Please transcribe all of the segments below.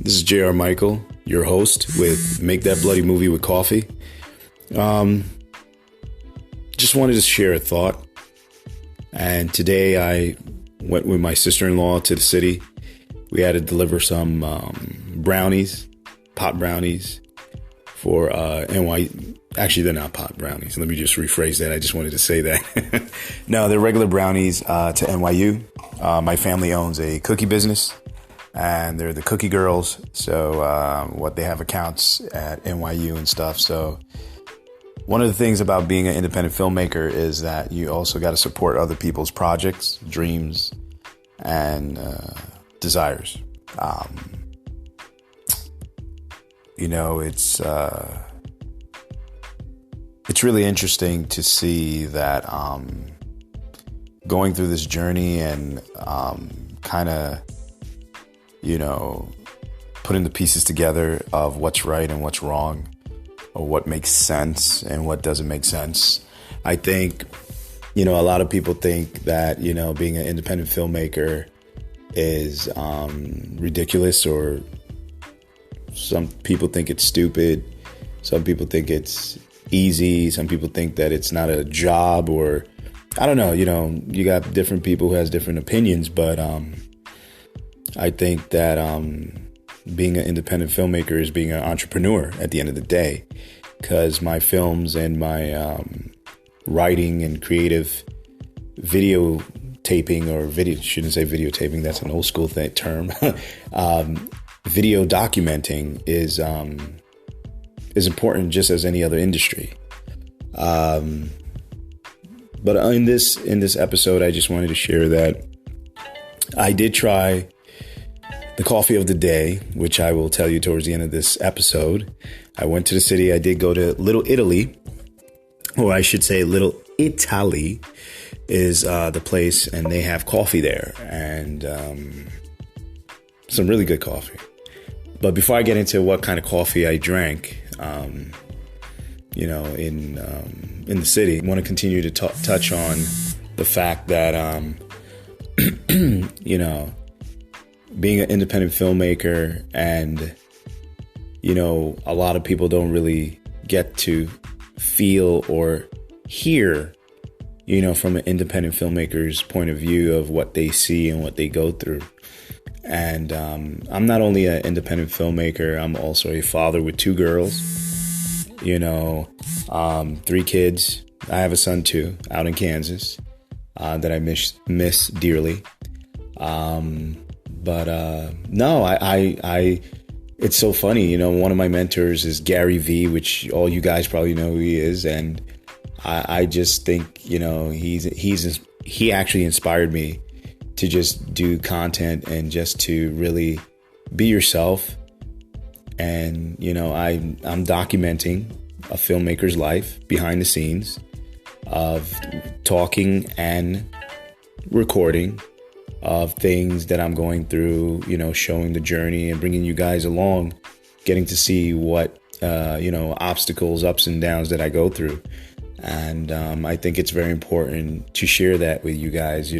This is J.R. Michael, your host with Make That Bloody Movie with Coffee. Just wanted to share a thought. And today I went with my sister-in-law to the city. We had to deliver some brownies, pot brownies for NYU. Actually, they're not pot brownies. Let me just rephrase that. I just wanted to say that. No, they're regular brownies to NYU. My family owns a cookie business, and they're the cookie girls. So what they have accounts at NYU and stuff. So one of the things about being an independent filmmaker is that you also got to support other people's projects, dreams, and desires. It's really interesting to see that going through this journey and kind of, putting the pieces together of what's right and what's wrong, or what makes sense and what doesn't make sense. I think, a lot of people think that, being an independent filmmaker is ridiculous, or some people think it's stupid. Some people think it's easy. Some people think that it's not a job, or I don't know, you got different people who has different opinions, but I think that being an independent filmmaker is being an entrepreneur at the end of the day, because my films and my writing and creative video taping, or shouldn't say videotaping, that's an old school term. Video documenting is important just as any other industry. But in this episode, I just wanted to share that I did try the coffee of the day, which I will tell you towards the end of this episode. I went to the city. I did go to Little Italy, or I should say Little Italy is the place, and they have coffee there, and some really good coffee. But before I get into what kind of coffee I drank, in the city, I want to continue to touch on the fact that, being an independent filmmaker, and, a lot of people don't really get to feel or hear, from an independent filmmaker's point of view of what they see and what they go through. And I'm not only an independent filmmaker, I'm also a father with 2 girls, 3 kids. I have a son too, out in Kansas, that I miss dearly. It's so funny, one of my mentors is Gary V, which all you guys probably know who he is. And I just think, he actually inspired me to just do content and just to really be yourself. And, I'm documenting a filmmaker's life behind the scenes of talking and recording of things that I'm going through, showing the journey and bringing you guys along, getting to see what, obstacles, ups and downs that I go through. And I think it's very important to share that with you guys,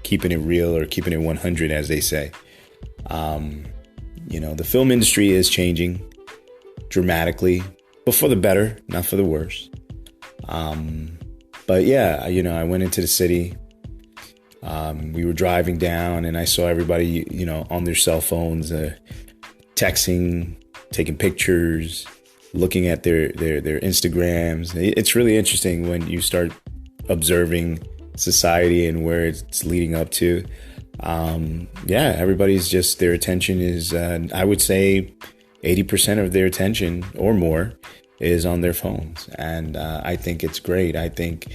keeping it real, or keeping it 100, as they say. The film industry is changing dramatically, but for the better, not for the worse. But yeah, I went into the city. We were driving down, and I saw everybody, on their cell phones, texting, taking pictures, looking at their Instagrams. It's really interesting when you start observing society and where it's leading up to. Everybody's just, their attention is, I would say 80% of their attention or more is on their phones. And I think it's great. I think,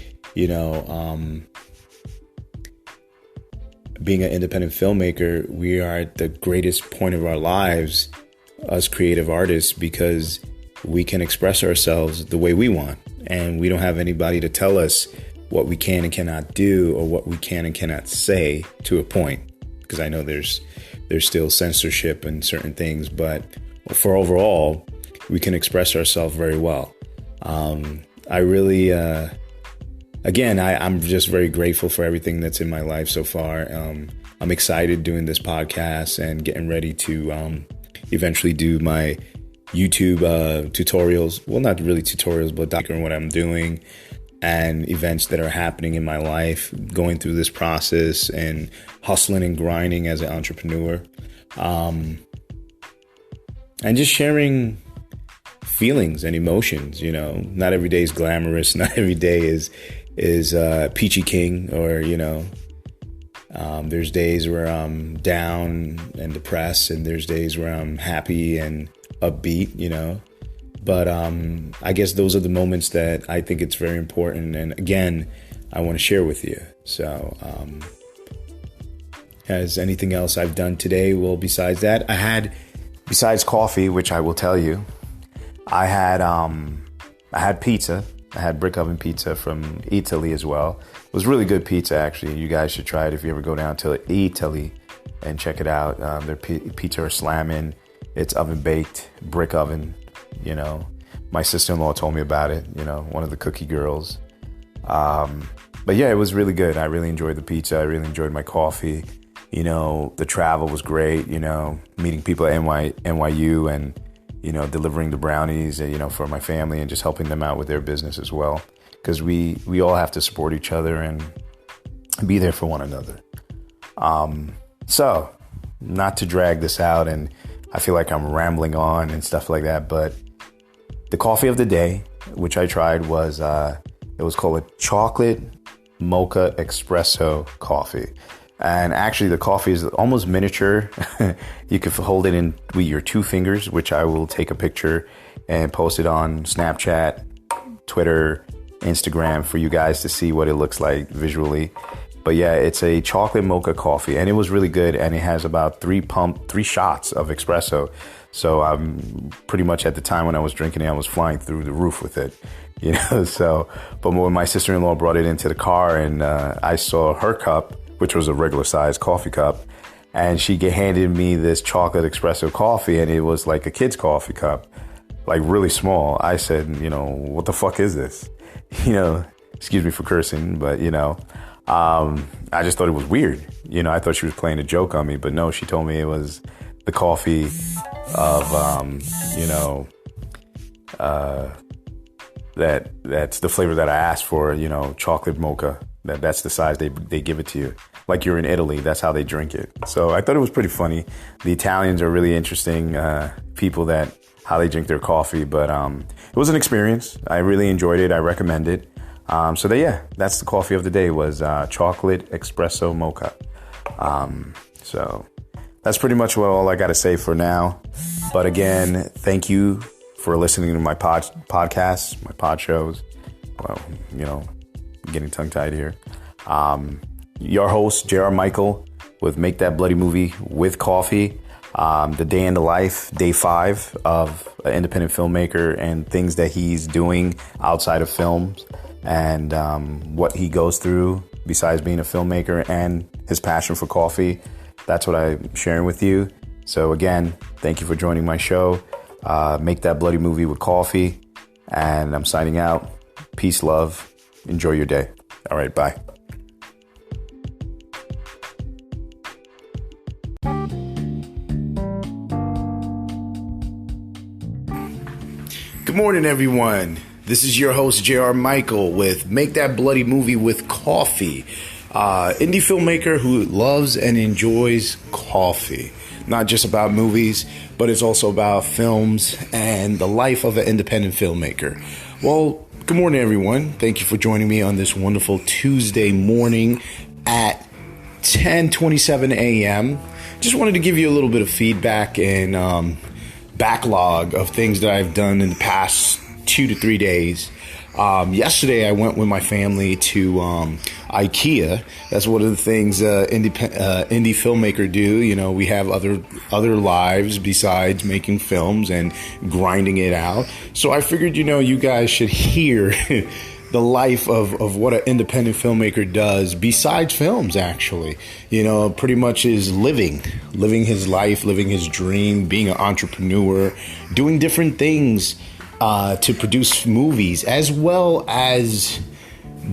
being an independent filmmaker, we are at the greatest point of our lives as creative artists, because we can express ourselves the way we want, and we don't have anybody to tell us what we can and cannot do, or what we can and cannot say, to a point, because I know there's still censorship and certain things, but for overall, we can express ourselves very well. I really, I'm just very grateful for everything that's in my life so far. I'm excited doing this podcast and getting ready to, eventually do my YouTube tutorials. Well, not really tutorials, but documenting what I'm doing and events that are happening in my life, going through this process and hustling and grinding as an entrepreneur. And just sharing feelings and emotions. Not every day is glamorous. Not every day is peachy king, or, there's days where I'm down and depressed, and there's days where I'm happy and upbeat, but I guess those are the moments that I think it's very important. And again, I want to share with you. So, as anything else I've done today, well, besides that, besides coffee, which I will tell you, I had pizza. I had brick oven pizza from Italy as well. It was really good pizza, actually. You guys should try it if you ever go down to Italy and check it out. Their pizza are slamming. It's oven baked, brick oven. My sister-in-law told me about it. One of the cookie girls. But yeah, it was really good. I really enjoyed the pizza. I really enjoyed my coffee. The travel was great. Meeting people at NYU and delivering the brownies, for my family, and just helping them out with their business as well. Because we all have to support each other and be there for one another. So, not to drag this out, and I feel like I'm rambling on and stuff like that, but the coffee of the day, which I tried, was it was called a chocolate mocha espresso coffee. And actually, the coffee is almost miniature. You can hold it in with your two fingers, which I will take a picture and post it on Snapchat, Twitter, Instagram for you guys to see what it looks like visually. But yeah, it's a chocolate mocha coffee, and it was really good. And it has about 3 shots of espresso. So I'm pretty much, at the time when I was drinking it, I was flying through the roof with it. So, but when my sister-in-law brought it into the car, and I saw her cup, which was a regular size coffee cup, and she handed me this chocolate espresso coffee, and it was like a kid's coffee cup, like really small. I said, what the fuck is this? Excuse me for cursing, but I just thought it was weird. I thought she was playing a joke on me, but no, she told me it was the coffee of, that's the flavor that I asked for, chocolate mocha. That's the size they give it to you. Like you're in Italy, that's how they drink it. So I thought it was pretty funny. The Italians are really interesting people, that how they drink their coffee. But it was an experience. I really enjoyed it. I recommend it. That's the coffee of the day, was chocolate espresso mocha. So that's pretty much all I got to say for now. But again, thank you for listening to my podcasts, my pod shows. Well, getting tongue-tied here. Your host, J.R. Michael, with Make That Bloody Movie with Coffee. The day in the life, day 5 of an independent filmmaker, and things that he's doing outside of films, and what he goes through besides being a filmmaker, and his passion for coffee. That's what I'm sharing with you. So again, thank you for joining my show. Make That Bloody Movie with Coffee. And I'm signing out. Peace, love. Enjoy your day. All right, bye. Good morning, everyone. This is your host, J.R. Michael, with Make That Bloody Movie with Coffee. Indie filmmaker who loves and enjoys coffee. Not just about movies, but it's also about films and the life of an independent filmmaker. Well, good morning, everyone. Thank you for joining me on this wonderful Tuesday morning at 10:27 a.m. Just wanted to give you a little bit of feedback and backlog of things that I've done in the past 2 to 3 days. Yesterday, I went with my family to IKEA. That's one of the things indie filmmaker do. We have other lives besides making films and grinding it out. So I figured, you guys should hear the life of what an independent filmmaker does besides films, actually. Pretty much is living his life, living his dream, being an entrepreneur, doing different things to produce movies, as well as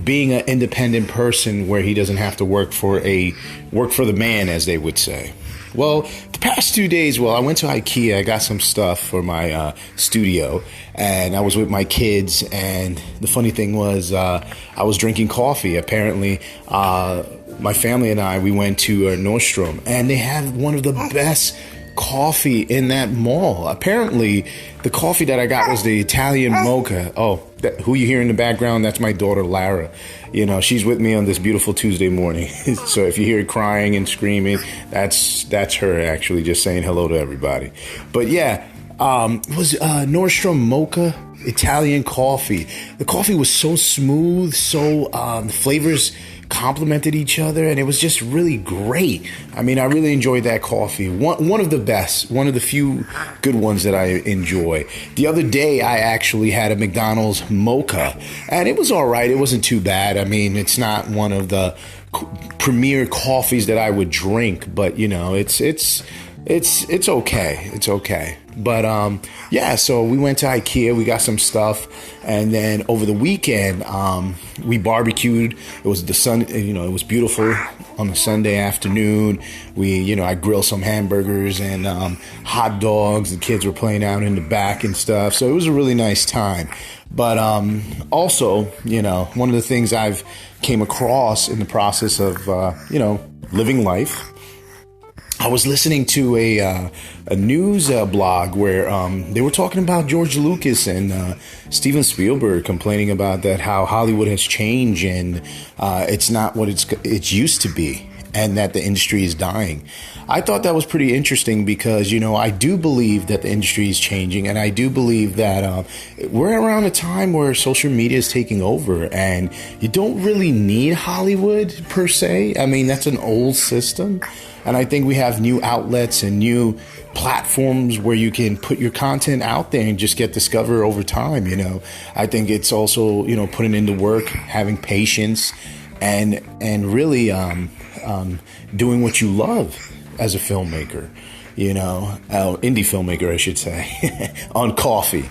being an independent person where he doesn't have to work for the man, as they would say. Well, the past 2 days, I went to IKEA. I got some stuff for my studio, and I was with my kids. And the funny thing was, I was drinking coffee. Apparently, my family and I, we went to Nordstrom, and they have one of the best coffee in that mall. Apparently, the coffee that I got was the Italian mocha. Oh, who you hear in the background, that's my daughter, Lara. You know, she's with me on this beautiful Tuesday morning. So if you hear crying and screaming, that's her actually just saying hello to everybody. But yeah, it was Nordstrom mocha Italian coffee. The coffee was so smooth, so the flavors complemented each other, and it was just really great. I mean, I really enjoyed that coffee. One of the best, one of the few good ones that I enjoy. The other day, I actually had a McDonald's mocha, and it was all right. It wasn't too bad. I mean, it's not one of the premier coffees that I would drink, but you know, it's okay. It's okay. But yeah, so we went to IKEA, we got some stuff, and then over the weekend, we barbecued. It was the sun, it was beautiful on a Sunday afternoon. I grilled some hamburgers and hot dogs. The kids were playing out in the back and stuff. So it was a really nice time. But also, one of the things I've came across in the process of, living life, I was listening to a news blog where they were talking about George Lucas and Steven Spielberg, complaining about that, how Hollywood has changed and it's not what it's used to be, and that the industry is dying. I thought that was pretty interesting because, I do believe that the industry is changing, and I do believe that we're around a time where social media is taking over, and you don't really need Hollywood per se. I mean, that's an old system. And I think we have new outlets and new platforms where you can put your content out there and just get discovered over time. I think it's also, putting in the work, having patience, and really doing what you love as a filmmaker, Indie Filmaker, I should say, on coffee.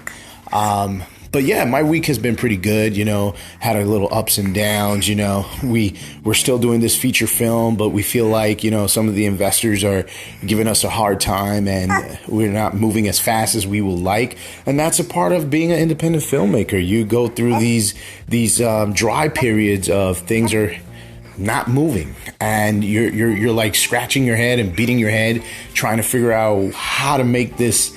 But yeah, my week has been pretty good, had a little ups and downs, we're still doing this feature film, but we feel like, some of the investors are giving us a hard time and we're not moving as fast as we would like. And that's a part of being an independent filmmaker. You go through these dry periods of things are not moving, and you're like scratching your head and beating your head, trying to figure out how to make this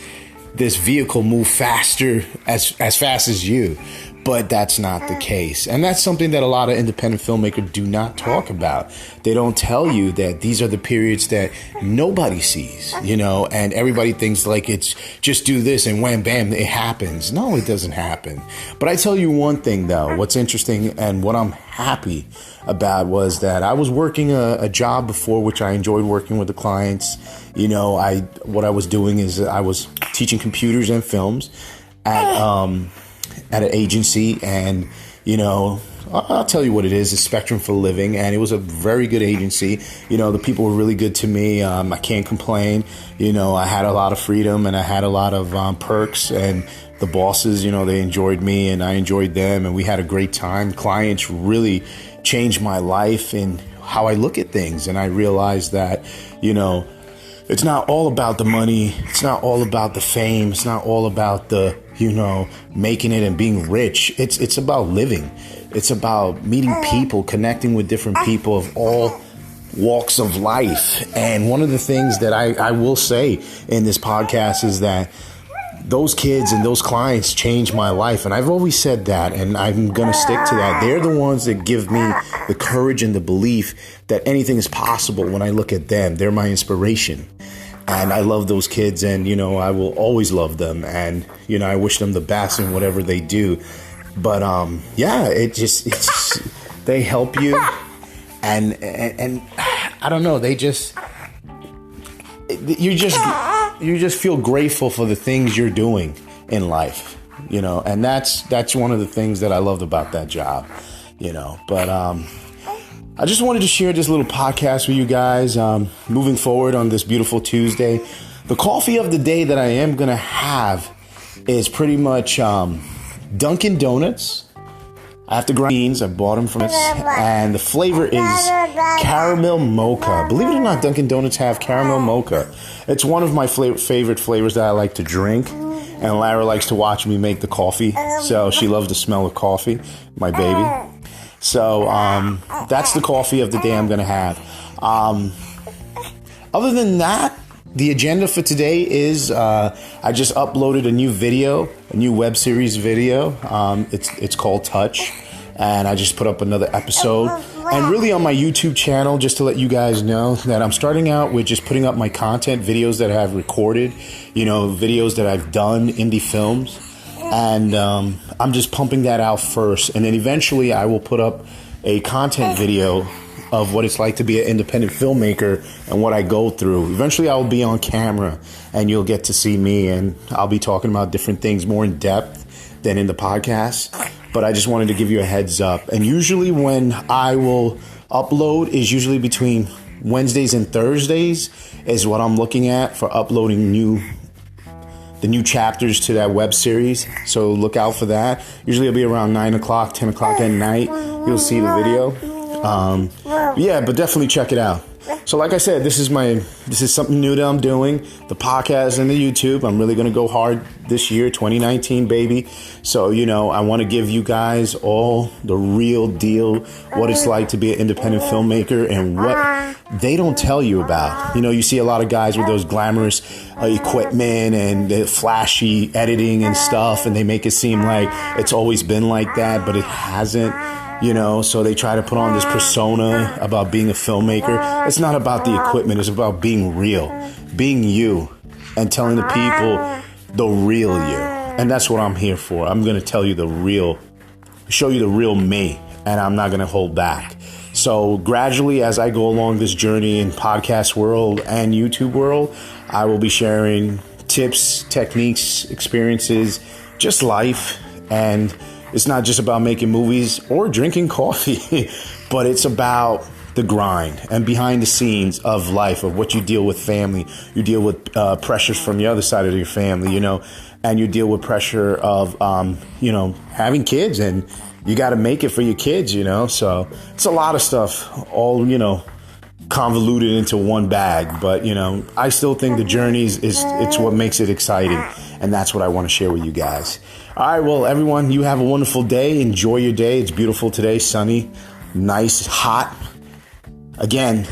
vehicle move faster, as fast as you. But that's not the case. And that's something that a lot of independent filmmakers do not talk about. They don't tell you that these are the periods that nobody sees, and everybody thinks like it's just do this and wham, bam, it happens. No, it doesn't happen. But I tell you one thing, though, what's interesting and what I'm happy about was that I was working a job before, which I enjoyed working with the clients. What I was doing is I was teaching computers and films at an agency, and I'll tell you what it is. It's Spectrum for Living, and it was a very good agency. The people were really good to me. I can't complain. I had a lot of freedom, and I had a lot of perks, and the bosses, they enjoyed me, and I enjoyed them, and we had a great time. Clients really changed my life and how I look at things, and I realized that, it's not all about the money. It's not all about the fame. It's not all about the, making it and being rich. It's about living. It's about meeting people, connecting with different people of all walks of life. And one of the things that I will say in this podcast is that those kids and those clients changed my life. And I've always said that, and I'm going to stick to that. They're the ones that give me the courage and the belief that anything is possible when I look at them. They're my inspiration. And I love those kids, and, I will always love them. And, I wish them the best in whatever they do. But, yeah, they help you. And I don't know, you just feel grateful for the things you're doing in life, and that's one of the things that I loved about that job, but I just wanted to share this little podcast with you guys, moving forward on this beautiful Tuesday. The coffee of the day that I am going to have is pretty much Dunkin' Donuts I have to grind beans. I bought them from it, and the flavor is caramel mocha. Believe it or not, Dunkin' Donuts have caramel mocha. It's one of my favorite flavors that I like to drink, and Lara likes to watch me make the coffee, so she loves the smell of coffee, my baby. So that's the coffee of the day I'm going to have. Other than that, the agenda for today is I just uploaded a new video, a new web series video. It's called Touch, and I just put up another episode. And really on my YouTube channel, just to let you guys know that I'm starting out with just putting up my content, videos that I've recorded, videos that I've done, indie films. And I'm just pumping that out first. And then eventually I will put up a content video of what it's like to be an independent filmmaker and what I go through. Eventually I will be on camera and you'll get to see me, and I'll be talking about different things more in depth than in the podcast. But I just wanted to give you a heads up. And usually when I will upload is usually between Wednesdays and Thursdays is what I'm looking at for uploading the new chapters to that web series. So look out for that. Usually it'll be around 9 o'clock, 10 o'clock at night. You'll see the video. But definitely check it out. So like I said, this is something new that I'm doing. The podcast and the YouTube. I'm really going to go hard this year, 2019, baby. So, I want to give you guys all the real deal, what it's like to be an independent filmmaker and what they don't tell you about. You see a lot of guys with those glamorous equipment and the flashy editing and stuff, and they make it seem like it's always been like that, but it hasn't. So they try to put on this persona about being a filmmaker. It's not about the equipment. It's about being real, being you, and telling the people the real you. And that's what I'm here for. I'm going to tell you show you the real me, and I'm not going to hold back. So gradually, as I go along this journey in podcast world and YouTube world, I will be sharing tips, techniques, experiences, just life. And it's not just about making movies or drinking coffee, but it's about the grind and behind the scenes of life, of what you deal with family. You deal with pressures from the other side of your family, and you deal with pressure of, having kids, and you got to make it for your kids, So it's a lot of stuff, all, convoluted into one bag. But, I still think the journey it's what makes it exciting. And that's what I want to share with you guys. All right, well, everyone, you have a wonderful day. Enjoy your day. It's beautiful today, sunny, nice, hot. Again,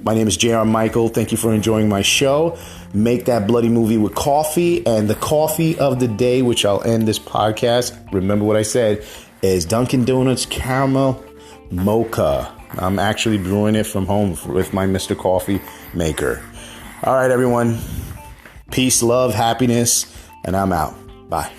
my name is J.R. Michael. Thank you for enjoying my show. Make that bloody movie with coffee. And the coffee of the day, which I'll end this podcast, remember what I said, is Dunkin' Donuts Caramel Mocha. I'm actually brewing it from home with my Mr. Coffee maker. All right, everyone. Peace, love, happiness, and I'm out. Bye.